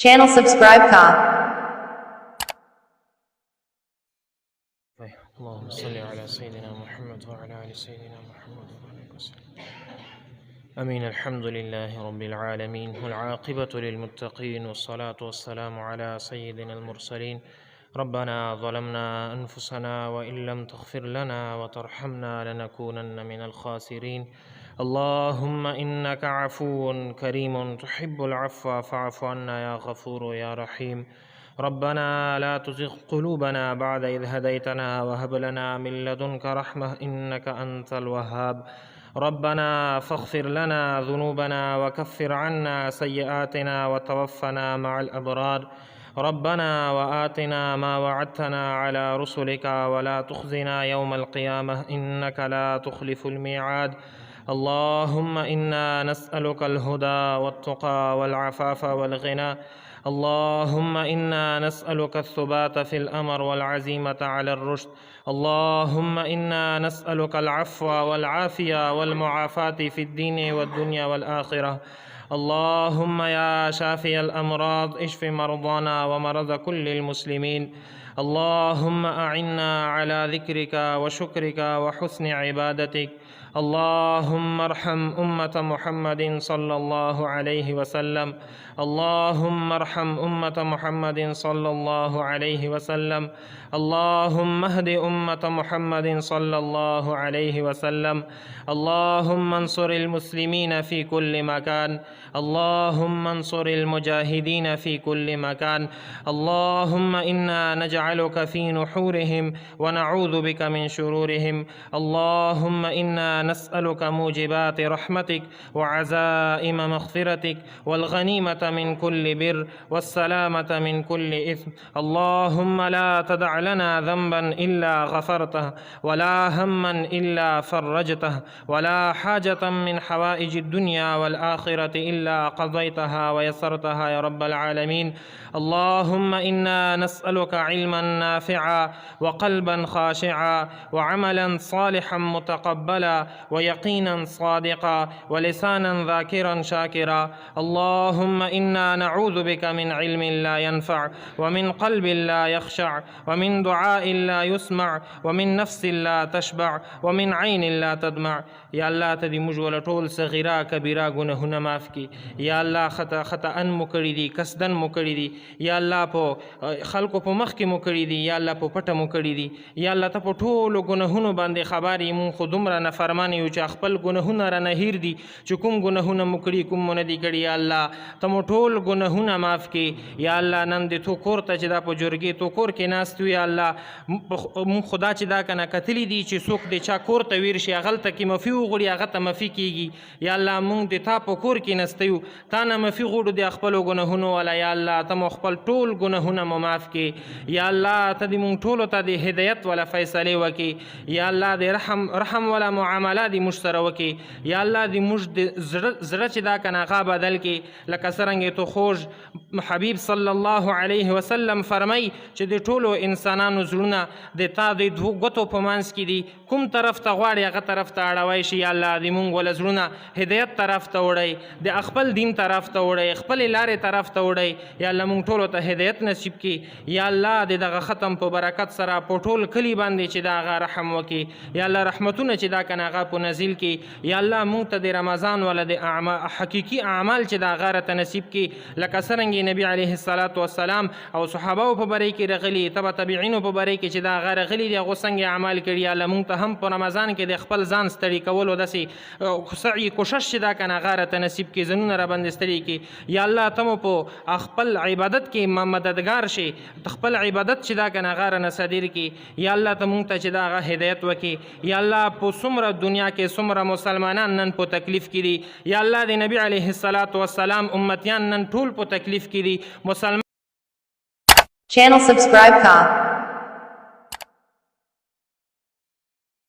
Channel subscribe का। اللهم صل على سيدنا محمد وعلى آل سيدنا محمد وبارك وسلم. أمين. الحمد لله رب العالمين والعاقبة للمتقين والصلاة والسلام على سيدنا المرسلين. ربنا ظلمنا أنفسنا وإن لم تغفر لنا وترحمنا لنكونن من الخاسرين. اللهم إنك عفو كريم تحب العفو فاعف عنا يا غفور يا رحيم. ربنا لا تزغ قلوبنا بعد إذ هديتنا وهب لنا من لدنك رحمة إنك أنت الوهاب. ربنا فاغفر لنا ذنوبنا وكفر عنا سيئاتنا وتوفنا مع الأبرار. ربنا وآتنا ما وعدتنا على رسلك ولا تخزنا يوم القيامة إنك لا تخلف الميعاد. اللهم إنا نسألك الهدى والتقى والعفاف والغنى. اللهم إنا نسألك الثبات في الأمر والعزيمة على الرشد. اللهم إنا نسألك العفو والعافية والمعافاة في الدين والدنيا والآخرة. اللهم يا شافي الأمراض اشف مرضانا ومرضى كل المسلمين. اللهم أعنا على ذكرك وشكرك وحسن عبادتك. اللهم ارحم أمة محمد صلى الله عليه وسلم. اللهم ارحم أمة محمد صلى الله عليه وسلم. اللهم اهد أمة محمد صلى الله عليه وسلم. اللهم انصر المسلمين في كل مكان. اللهم انصر المجاهدين في كل مكان. اللهم إنا نجعلك في نحورهم ونعوذ بك من شرورهم. اللهم إنا نسألك موجبات رحمتك وعزائم مغفرتك والغنيمة من كل بر والسلامة من كل إثم. اللهم لا تدع لنا ذنبا إلا غفرته ولا هما إلا فرجته ولا حاجة من حوائج الدنيا والآخرة إلا قضيتها ويسرتها يا رب العالمين. اللهم إنا نسألك علما نافعا وقلبا خاشعا وعملا صالحا متقبلا ويقينا صادقا ولسانا ذاكرا شاكرا. اللهم إنا نعوذ بك من علم لا ينفع ومن قلب لا يخشع ومن دعاء لا يسمع ومن نفس لا تشبع ومن عين لا تدمع. یا الله ته دې موږ ولا ټول صغیره کبیره ګناهونه معاف کړي. یا الله خطأ مو کړي دي، قصدن مو کړي دي. یا الله په خلکو په مخ کې مو کړي دي، یا الله په پټه مو کړي دي. یا الله ته په ټولو ګناهونو باندې خبر یې. مونږ خو دومره نافرمان یو چې خپل ګناهونه رانه هیر دي چې کوم ګناهونه مو کړي کوم مو نه دي کړي. یا الله ته مو ټول ګناهونه معاف کړي. یا الله نن دې تو کور ته چې دا په جرګې تو کور کې ناست وي، یا الله مونږ خدا چې دا کنه کتلی دي چې څوک دې چا کور ته ویر شي هغلته کې مفي وغوړي هغه ته مفي کېږي. یا الله مونږ دې تا په کور کې نسته یو، تا نه مفي غوړو د خپلو ګناهونو والا. یا الله ته مو خپل ټول ګناهونه مو معاف کړي. یا الله ته دې مونږ ټولو ته د هدایت والا فیصلې وکړي. یا الله دې رحم والا معامله دې موږ سره وکړي. یا الله دې موږ زړه چې دا کنه هغه بدل کړي لکه څرنګه تو خوږ حبیب صلی الله علیه وسلم فرمای چې د ټولو انسانانو زړونه د تا د دوه ګوتو په منځ کې دي، کوم طرف ته غواړي هغه طرف ته اړوی شي. یا الله دې مونږ ول زړونه هدایت طرف ته وړئ، د خپل دین طرف ته وړئ، خپل لارې طرف ته وړئ. یا الله مونږ ټولو ته هدایت نصیب کړي. یا الله دې دغه ختم په برکت سره په ټول کلي باندې چې دا هغه رحم وکړي. یا الله رحمتونه چې دا کنه هغه په نازل کړي. یا الله مونږ ته د رمضان ولا د حقیقي اعمال چې دا هغه راته نصیب کړي لکه څرنګه نبی علیه الصلاة والسلام او صحابه په باره کې رغلي، تبع تابعینو په باره کې چې دا هغه رغلي دي هغو څنګه اعمال کړي. یا الله مونږ ته هم په رمضان کې د خپل ځان ستړي کولو داسې سعی کوشش چې دا کنه هغه راته نصیب کړي، ځانونه را باندې ستړي کړي. یا الله ته مو په خپل عبادت کې مددګار شي، خپل عبادت چې دا کنه هغه رانه صادر کړي. یا الله ته مونږ ته چې دا هغه هدایت وکړي. یا الله په څومره دنیا کې څومره مسلمانان نن په تکلیف کې دي، یا الله د نبی علیه الصلاة والسلام امتیان نن ټول په تکلیف کې دي. مسلمان channel subscribe का।